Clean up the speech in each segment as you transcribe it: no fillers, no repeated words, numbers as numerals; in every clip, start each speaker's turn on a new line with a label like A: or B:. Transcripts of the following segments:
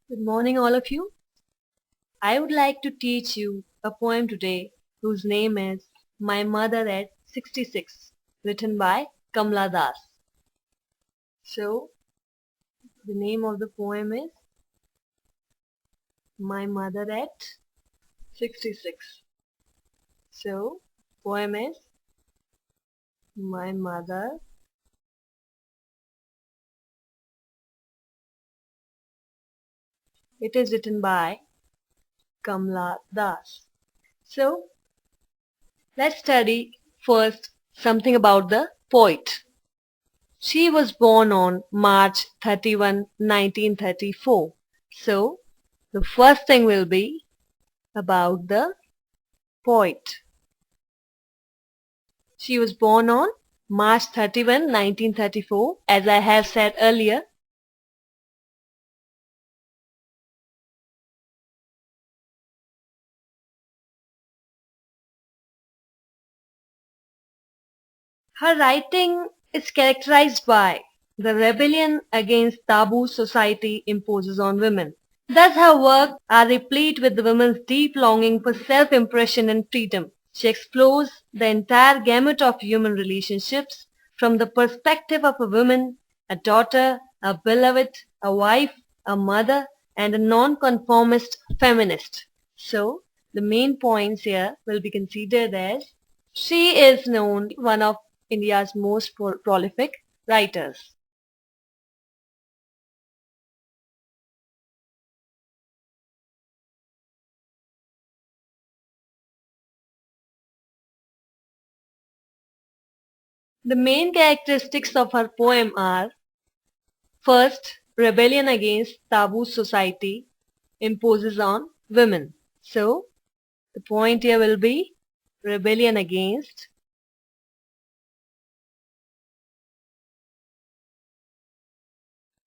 A: Good morning, all of you. I would like to teach you a poem today whose name is My Mother at 66, written by Kamla Das. So, the name of the poem is My Mother at 66. So, poem is My Mother It is written by Kamla Das. So, let's study first something about the poet. She was born on March 31, 1934. So, the first thing will be about the poet. She was born on March 31, 1934, as I have said earlier. Her writing is characterized by the rebellion against taboo society imposes on women. Thus her works are replete with the woman's deep longing for self-impression and freedom. She explores the entire gamut of human relationships from the perspective of a woman, a daughter, a beloved, a wife, a mother, and a non-conformist feminist. So, the main points here will be considered as she is known one of India's most prolific writers. The main characteristics of her poem are: first, rebellion against taboo society imposes on women. So, the point here will be rebellion against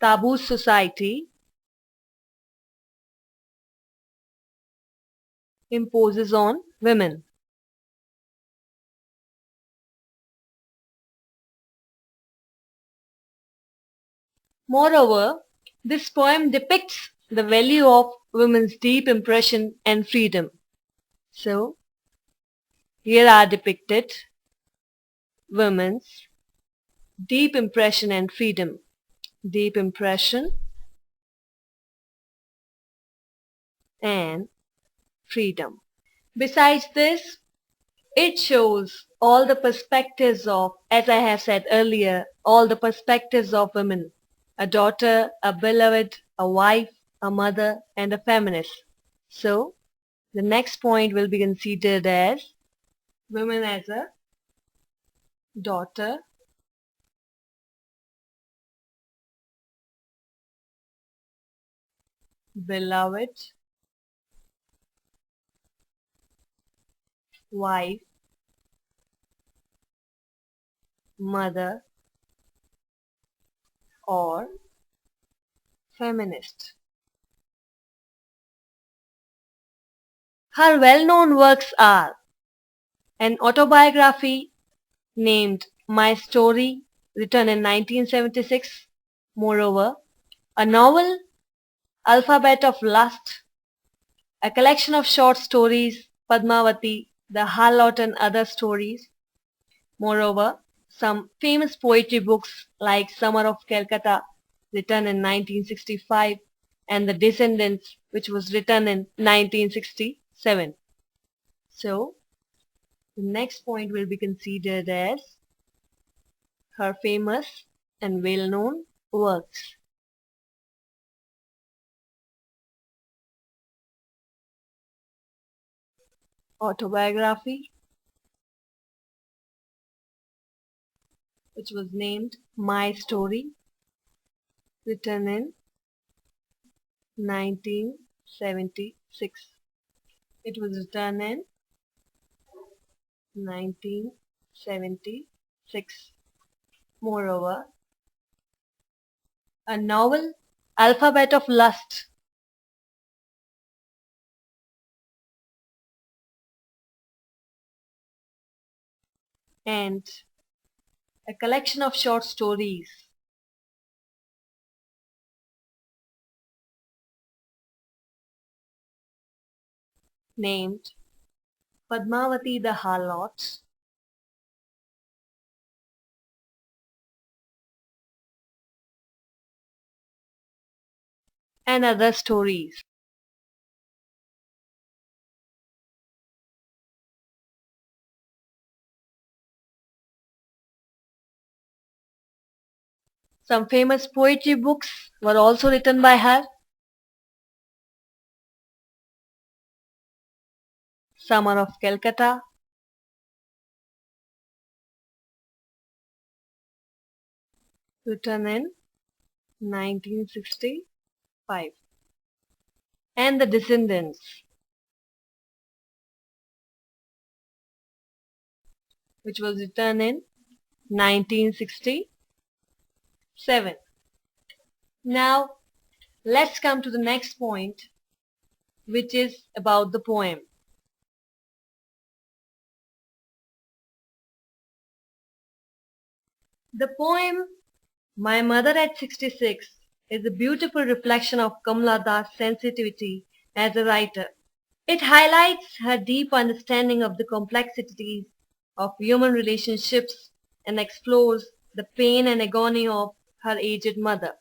A: taboo society imposes on women. Moreover, this poem depicts the value of women's deep impression and freedom. So, here are depicted women's deep impression and freedom. Deep impression and freedom. Besides this, it shows all the perspectives of, as I have said earlier, all the perspectives of women: a daughter, a beloved, a wife, a mother, and a feminist. So, the next point will be considered as women as a daughter, beloved, wife, mother, or feminist. Her well-known works are an autobiography named My Story, written in 1976. Moreover, a novel, Alphabet of Lust, a collection of short stories, Padmavati, The Harlot and Other Stories. Moreover, some famous poetry books like Summer of Calcutta, written in 1965, and The Descendants, which was written in 1967. So, the next point will be considered as her famous and well-known works. Autobiography, which was named My Story, written in 1976. It was written in 1976. Moreover, a novel, Alphabet of Lust, and a collection of short stories, named Padmavati the Harlot, and other stories. Some famous poetry books were also written by her. Summer of Calcutta, written in 1965, and The Descendants, which was written in 1967. Now, let's come to the next point, which is about the poem. The poem My Mother at 66 is a beautiful reflection of Kamala Das' sensitivity as a writer. It highlights her deep understanding of the complexities of human relationships and explores the pain and agony of her aged mother.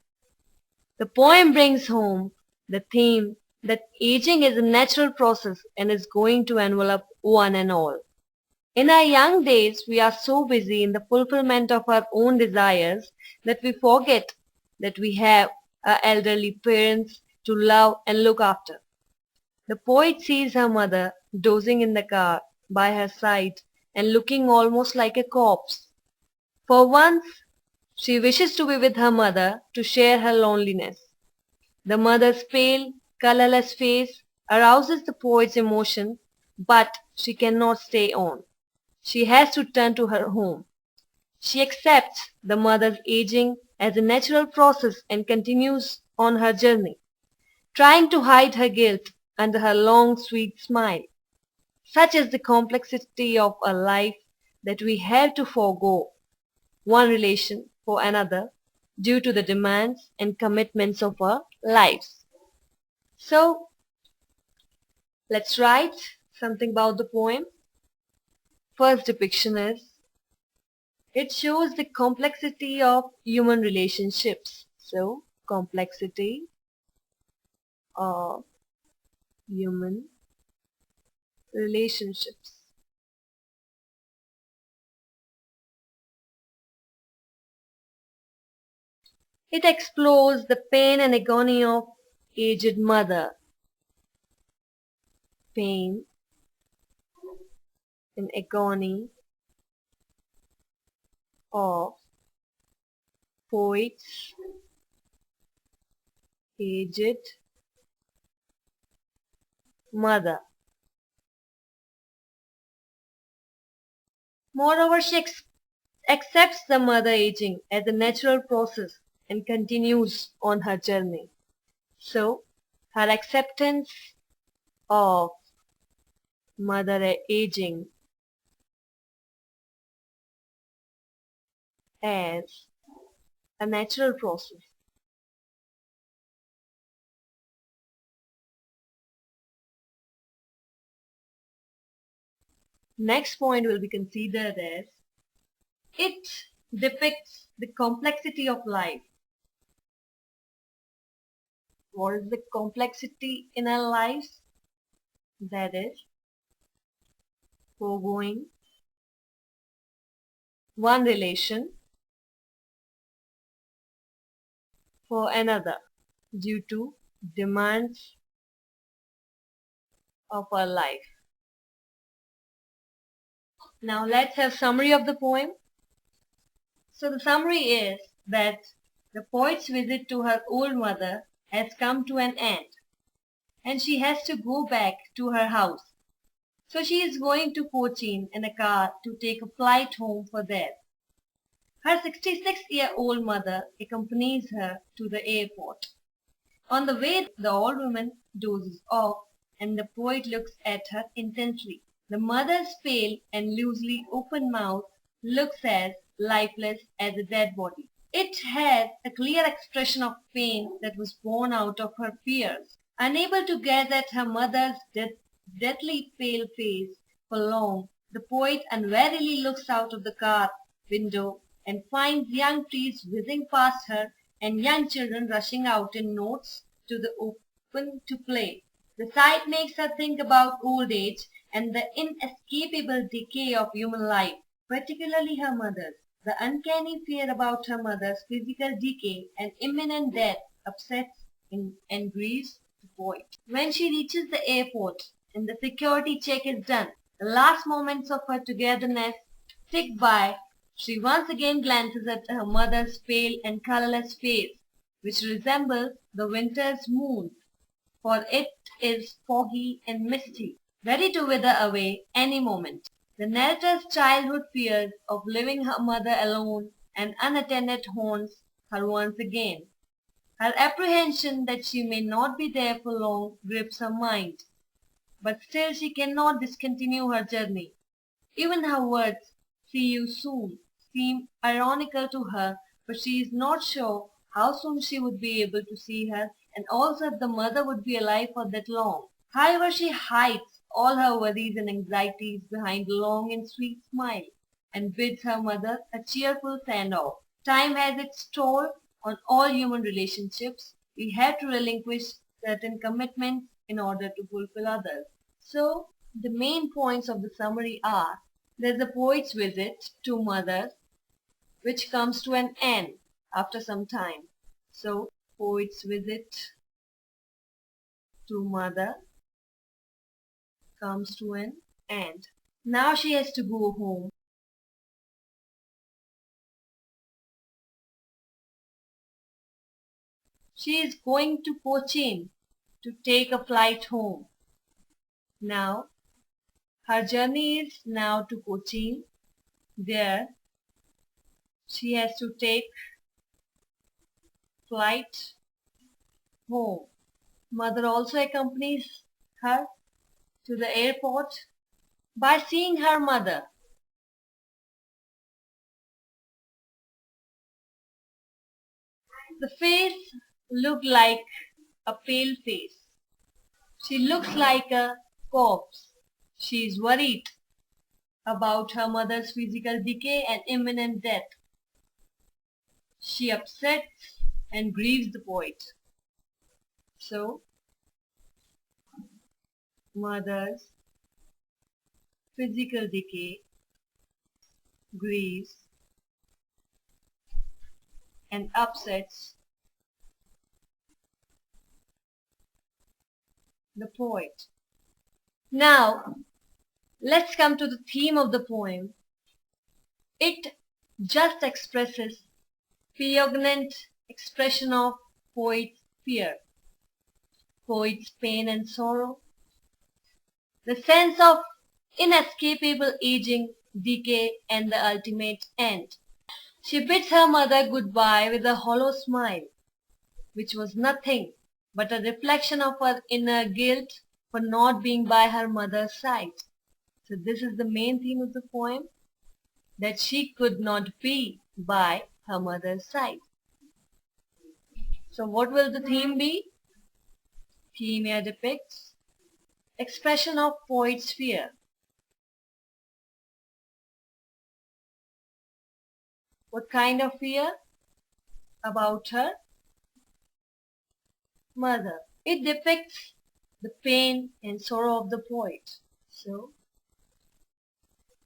A: The poem brings home the theme that aging is a natural process and is going to envelop one and all. In our young days, we are so busy in the fulfillment of our own desires that we forget that we have our elderly parents to love and look after. The poet sees her mother dozing in the car by her side and looking almost like a corpse. For once, she wishes to be with her mother to share her loneliness. The mother's pale, colorless face arouses the poet's emotion, but she cannot stay on. She has to turn to her home. She accepts the mother's aging as a natural process and continues on her journey, trying to hide her guilt under her long, sweet smile. Such is the complexity of a life that we have to forego one relation for another due to the demands and commitments of our lives. So, let's write something about the poem. First depiction is it shows the complexity of human relationships. So, complexity of human relationships. It explores the pain and agony of aged mother. Pain and agony of poet's aged mother. Moreover, she accepts the mother aging as a natural process and continues on her journey. So, her acceptance of mother aging as a natural process. Next point will be considered as it depicts the complexity of life. What is the complexity in our lives? That is foregoing one relation for another due to demands of our life. Now let's have summary of the poem. So the summary is that the poet's visit to her old mother has come to an end and she has to go back to her house. So she is going to Cochin in a car to take a flight home for that. Her 66-year-old mother accompanies her to the airport. On the way, the old woman dozes off and the poet looks at her intensely. The mother's pale and loosely open mouth looks as lifeless as a dead body. It has a clear expression of pain that was born out of her fears. Unable to guess at her mother's death, deathly pale face for long, the poet unwarily looks out of the car window and finds young trees whizzing past her and young children rushing out in knots to the open to play. The sight makes her think about old age and the inescapable decay of human life, particularly her mother's. The uncanny fear about her mother's physical decay and imminent death upsets and grieves the poet. When she reaches the airport and the security check is done, the last moments of her togetherness tick by, she once again glances at her mother's pale and colorless face, which resembles the winter's moon, for it is foggy and misty, ready to wither away any moment. The narrator's childhood fears of leaving her mother alone and unattended haunts her once again. Her apprehension that she may not be there for long grips her mind, but still she cannot discontinue her journey. Even her words, "see you soon," seem ironical to her, but she is not sure how soon she would be able to see her, and also if the mother would be alive for that long. However, she hides all her worries and anxieties behind a long and sweet smile, and bids her mother a cheerful send-off. Time has its toll on all human relationships. We have to relinquish certain commitments in order to fulfill others. So, the main points of the summary are: there's a poet's visit to mother, which comes to an end after some time. So, poet's visit to mother comes to an end. Now she has to go home. She is going to Cochin to take a flight home. Now, her journey is now to Cochin. There, she has to take flight home. Mother also accompanies her to the airport. By seeing her mother, the face looked like a pale face. She looks like a corpse. She is worried about her mother's physical decay and imminent death. She upsets and grieves the poet. So, mother's physical decay grieves and upsets the poet. Now, let's come to the theme of the poem. It just expresses poignant expression of poet's fear, poet's pain and sorrow, the sense of inescapable aging, decay, and the ultimate end. She bids her mother goodbye with a hollow smile, which was nothing but a reflection of her inner guilt for not being by her mother's side. So this is the main theme of the poem, that she could not be by her mother's side. So what will the theme be? Theme here depicts expression of poet's fear. What kind of fear? About her mother. It depicts the pain and sorrow of the poet. So,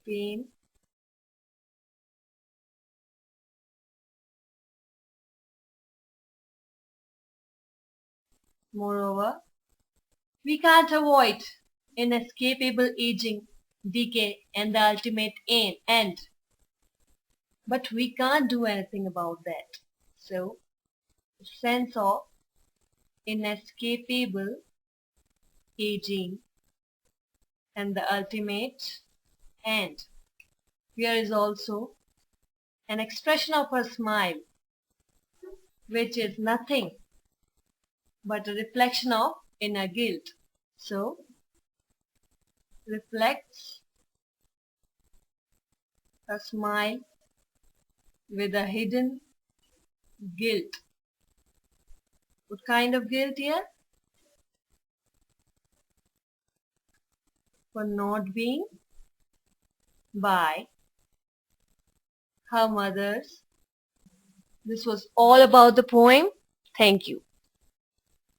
A: pain, moreover, we can't avoid inescapable aging, decay, and the ultimate end. But we can't do anything about that. So, the sense of inescapable aging and the ultimate end. Here is also an expression of her smile, which is nothing but a reflection of inner guilt. So, reflects a smile with a hidden guilt. What kind of guilt here? for not being by her mothers. This was all about the poem. Thank you.